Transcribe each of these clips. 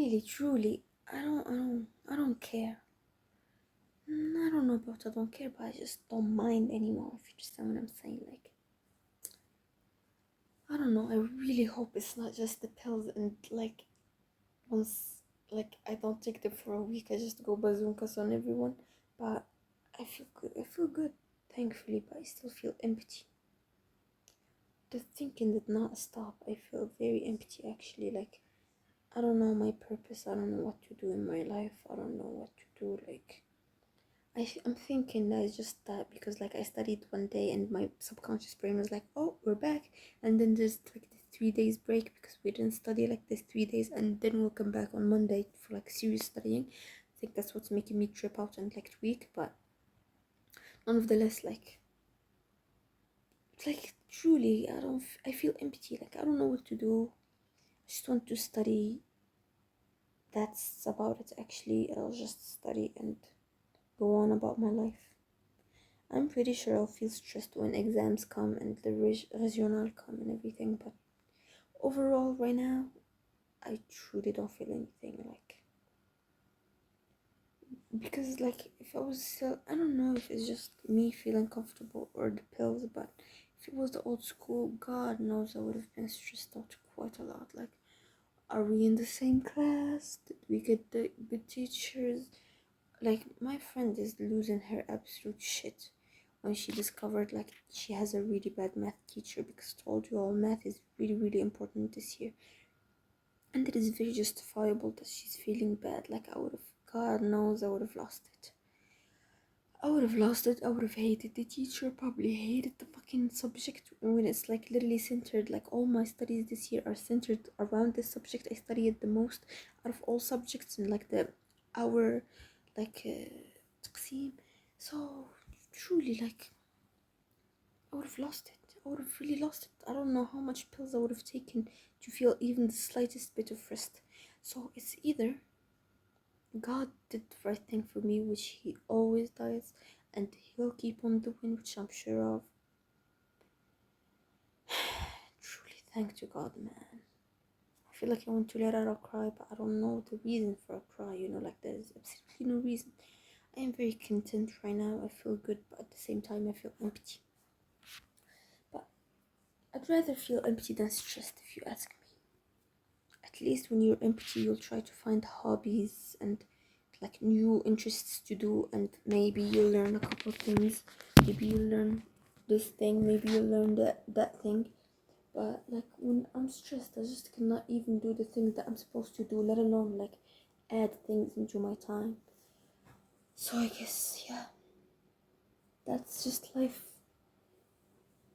really, truly, I don't care. I don't know about I don't care, but I just don't mind anymore. If you understand what I'm saying, like I don't know. I really hope it's not just the pills and like once like I don't take them for a week, I just go bazookas on everyone. But I feel good. I feel good, thankfully, but I still feel empty. The thinking did not stop. I feel very empty actually. Like I don't know my purpose. I don't know what to do in my life. I don't know what to do. Like I'm thinking that it's just that because like I studied one day and my subconscious brain was like, oh, we're back, and then there's like the 3 days break because we didn't study like this 3 days, and then we'll come back on Monday for like serious studying. I think that's what's making me trip out and like tweak, but nonetheless, like truly, I feel empty. Like I don't know what to do. I just want to study. That's about it. Actually, I'll just study and go on about my life. I'm pretty sure I'll feel stressed when exams come and the regional come and everything, but overall, right now, I truly don't feel anything like because like if I was still, I don't know if it's just me feeling comfortable or the pills, but if it was the old school, God knows I would have been stressed out quite a lot. Like, are we in the same class? Did we get the good teachers? Like my friend is losing her absolute shit when she discovered like she has a really bad math teacher because I told you all math is really important this year, and it is very justifiable that she's feeling bad. Like I would have, God knows I would have lost it. I would have lost it. I would have hated the teacher, probably hated the fucking subject when it's like literally centered. Like all my studies this year are centered around this subject. I study it the most out of all subjects in like the hour, like تقسيم. So truly, like I would have lost it. I would have really lost it. I don't know how much pills I would have taken to feel even the slightest bit of rest. So it's either God did the right thing for me, which He always does, and He'll keep on doing, which I'm sure of. Truly, thank to God, man. I feel like I want to let out a cry, but I don't know the reason for a cry. Like there's absolutely no reason. I am very content right now. I feel good, but at the same time, I feel empty. But I'd rather feel empty than stressed, if you ask me. At least when you're empty, you'll try to find hobbies and like new interests to do, and maybe you'll learn a couple things. Maybe you'll learn this thing, maybe you'll learn that thing. But like when I'm stressed, I just cannot even do the things that I'm supposed to do, let alone like add things into my time. So I guess, yeah, that's just life.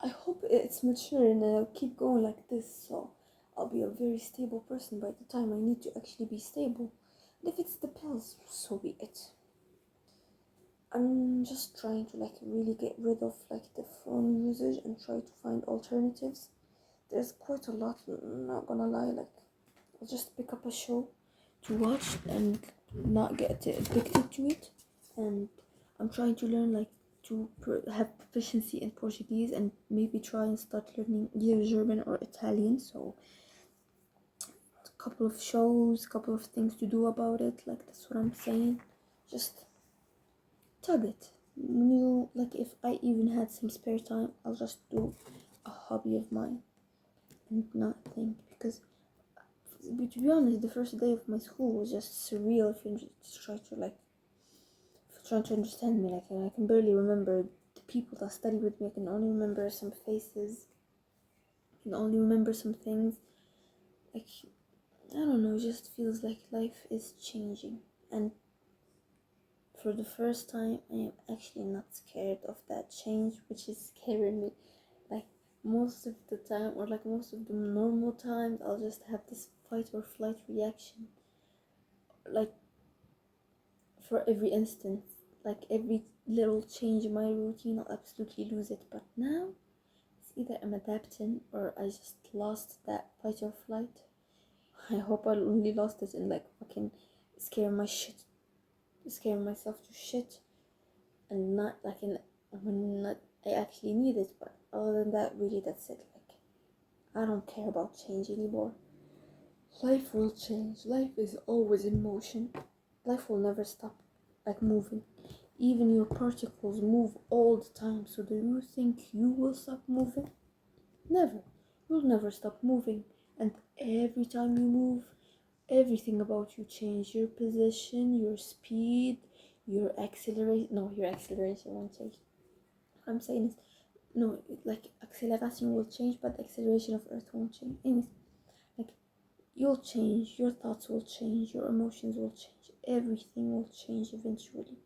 I hope it's mature and I'll keep going like this, so I'll be a very stable person by the time I need to actually be stable. And if it's the pills, so be it. I'm just trying to like really get rid of like the phone usage and try to find alternatives. There's quite a lot, I'm not gonna lie, like I'll just pick up a show to watch and not get addicted to it. And I'm trying to learn like to have proficiency in Portuguese and maybe try and start learning either German or Italian. So a couple of shows, couple of things to do about it. Like that's what I'm saying. Just tug it. Like if I even had some spare time, I'll just do a hobby of mine and not think because to be honest, the first day of my school was just surreal. If you just try to like trying to understand me, like I can barely remember the people that study with me. I can only remember some faces. I can only remember some things. Like I don't know, it just feels like life is changing, and for the first time, I am actually not scared of that change, which is scaring me. Like most of the time, or like most of the normal times, I'll just have this fight or flight reaction. Like for every instance, like every little change in my routine, I'll absolutely lose it. But now, it's either I'm adapting or I just lost that fight or flight. I hope I only lost it in like fucking scaring myself to shit, and not like in when not I actually need it. But other than that, really, that's it. Like I don't care about change anymore. Life will change. Life is always in motion. Life will never stop, like moving. Even your particles move all the time. So do you think you will stop moving? Never. You'll never stop moving. And every time you move, everything about you change. Your position, your speed, your acceleration. No, your acceleration won't change. What I'm saying is, no, like acceleration will change, but the acceleration of Earth won't change. Anyways, like you'll change, your thoughts will change, your emotions will change, everything will change eventually.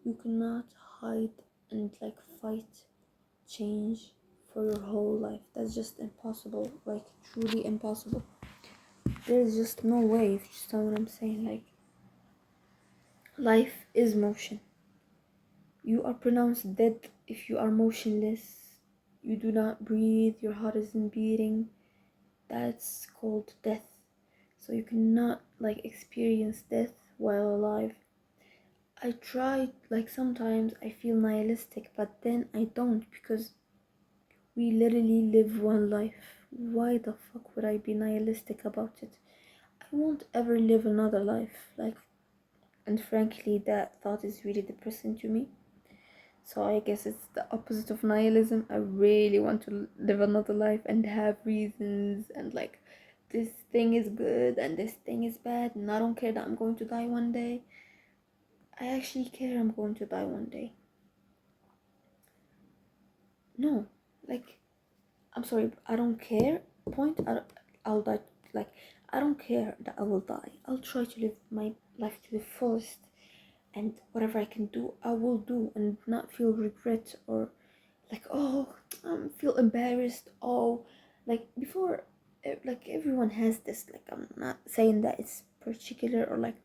You cannot hide and like fight change for your whole life. That's just impossible, like truly impossible. There's just no way, if you understand what I'm saying. Like, life is motion. You are pronounced dead if you are motionless. You do not breathe, your heart isn't beating. That's called death. So you cannot like experience death while alive. I try, like sometimes I feel nihilistic, but then I don't, because we literally live one life. Why the fuck would I be nihilistic about it? I won't ever live another life. Like, and frankly, that thought is really depressing to me. So I guess it's the opposite of nihilism. I really want to live another life and have reasons and like this thing is good and this thing is bad, and I don't care that I'm going to die one day. I actually care I'm going to die one day. No, like, I'm sorry, I don't care. Point, I'll die. Like, I don't care that I will die. I'll try to live my life to the fullest, and whatever I can do, I will do, and not feel regret or like, oh, feel embarrassed. Oh, like before, like everyone has this. Like, I'm not saying that it's particular or like,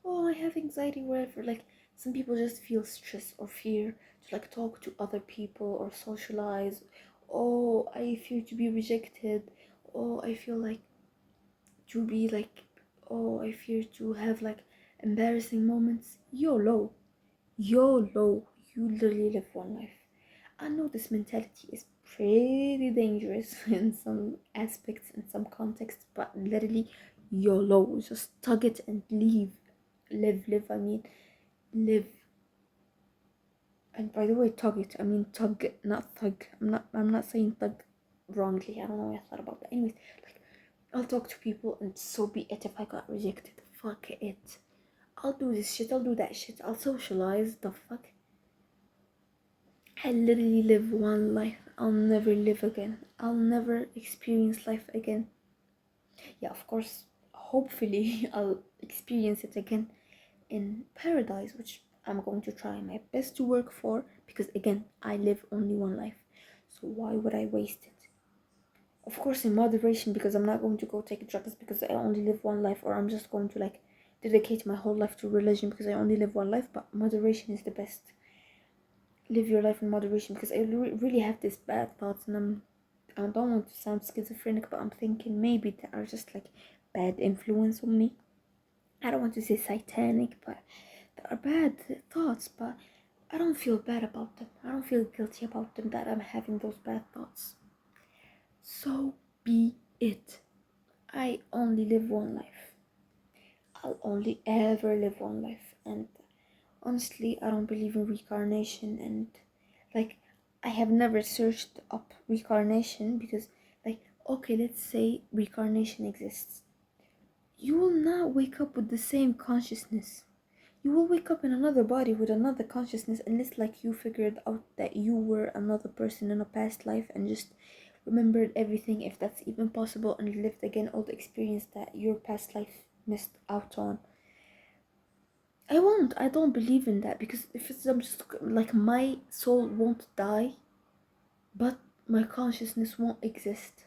oh, I have anxiety, whatever. Like, some people just feel stress or fear to like talk to other people or socialize. Oh, I fear to be rejected. Oh, I feel like to be like, oh, I fear to have like embarrassing moments. YOLO, YOLO. You literally live one life. I know this mentality is pretty dangerous in some aspects, in some contexts, but literally YOLO. Just tug it and leave. Live, I mean, live. And by the way, tug it, I mean tug, not thug. I'm not saying thug wrongly. I don't know what I thought about that. Anyways, like, I'll talk to people and so be it if I got rejected. Fuck it. I'll do this shit, I'll do that shit. I'll socialize. The fuck? I literally live one life. I'll never live again. I'll never experience life again. Yeah, of course, hopefully, I'll experience it again in paradise, which I'm going to try my best to work for, because again, I live only one life. So why would I waste it? Of course, in moderation, because I'm not going to go take drugs because I only live one life, or I'm just going to like dedicate my whole life to religion because I only live one life. But moderation is the best. Live your life in moderation, because I really have these bad thoughts, and I don't want to sound schizophrenic, but I'm thinking maybe they are just like bad influence on me. I don't want to say satanic, but they are bad thoughts, but I don't feel bad about them. I don't feel guilty about them that I'm having those bad thoughts. So be it. I only live one life. I'll only ever live one life. And honestly, I don't believe in reincarnation, and like, I have never searched up reincarnation because, like, okay, let's say reincarnation exists. You will not wake up with the same consciousness. You will wake up in another body with another consciousness, unless like you figured out that you were another person in a past life and just remembered everything, if that's even possible, and lived again all the experience that your past life missed out on. I won't. I don't believe in that, because if it's, I'm just like, my soul won't die, but my consciousness won't exist.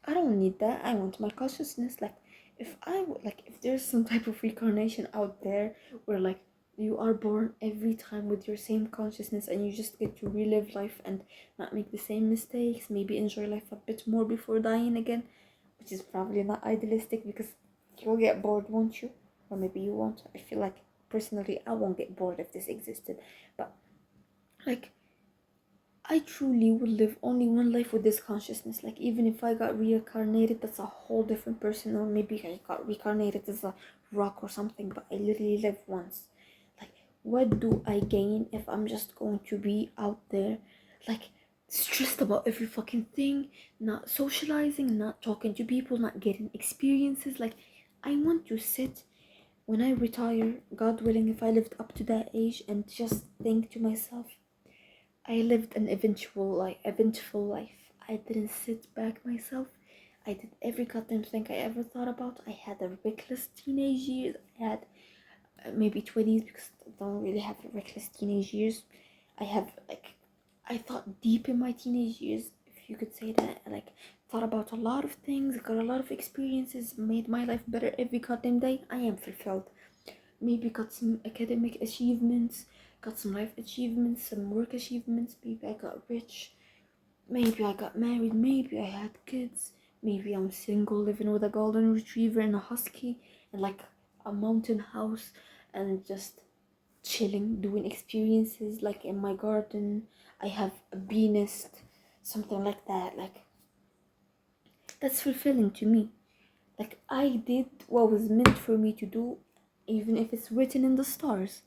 I don't need that. I want my consciousness. Like, if I would, like, if there's some type of reincarnation out there where like you are born every time with your same consciousness and you just get to relive life and not make the same mistakes, maybe enjoy life a bit more before dying again, which is probably not idealistic because you'll get bored, won't you? Or maybe you won't. I feel like personally I won't get bored if this existed, but like, I truly would live only one life with this consciousness. Like, even if I got reincarnated, that's a whole different person, or maybe I got reincarnated as a rock or something, but I literally live once. Like, what do I gain if I'm just going to be out there, like, stressed about every fucking thing, not socializing, not talking to people, not getting experiences? Like, I want to sit when I retire, God willing, if I lived up to that age, and just think to myself, I lived an eventful life. I didn't sit back myself. I did every goddamn thing I ever thought about. I had a reckless teenage years. I had maybe 20s, because I don't really have reckless teenage years. I have, like, I thought deep in my teenage years, if you could say that. Like, thought about a lot of things, got a lot of experiences, made my life better every goddamn day. I am fulfilled. Maybe got some academic achievements, got some life achievements, some work achievements. Maybe I got rich. Maybe I got married. Maybe I had kids. Maybe I'm single, living with a golden retriever and a husky, and like a mountain house, and just chilling, doing experiences like in my garden. I have a bee nest, something like that. Like, that's fulfilling to me. Like, I did what was meant for me to do, even if it's written in the stars.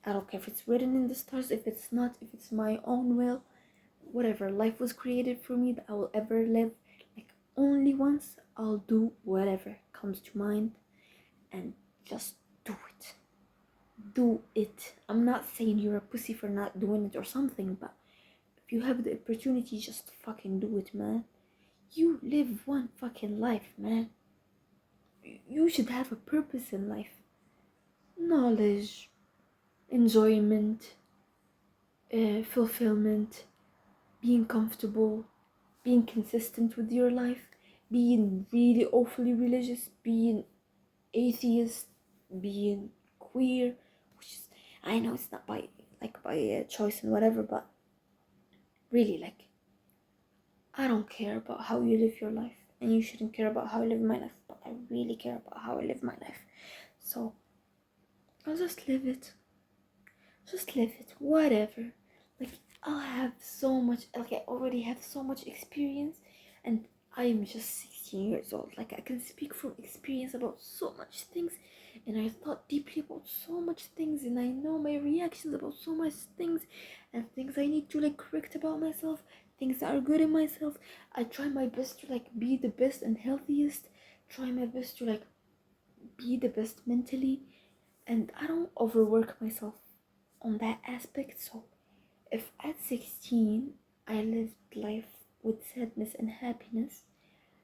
I don't care if it's written in the stars, if it's not, if it's my own will, whatever. Life was created for me that I will ever live. Like, only once, I'll do whatever comes to mind, and just do it. Do it. I'm not saying you're a pussy for not doing it or something, but if you have the opportunity, just fucking do it, man. You live one fucking life, man. You should have a purpose in life. Knowledge, enjoyment, fulfillment, being comfortable, being consistent with your life, being really awfully religious, being atheist, being queer, which is, I know it's not by choice and whatever, but really, like, I don't care about how you live your life, and you shouldn't care about how I live my life, but I really care about how I live my life. So I'll just live it. Just live it. Whatever. Like, I'll have so much, like, I already have so much experience, and I am just 16 years old. Like, I can speak from experience about so much things, and I thought deeply about so much things, and I know my reactions about so much things, and things I need to, like, correct about myself, things that are good in myself. I try my best to, like, be the best and healthiest, try my best to, like, be the best mentally, and I don't overwork myself on that aspect. So if at 16 I lived life with sadness and happiness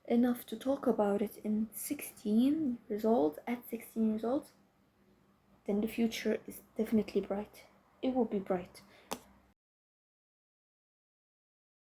enough to talk about it in 16 years old, at 16 years old, then the future is definitely bright. It will be bright.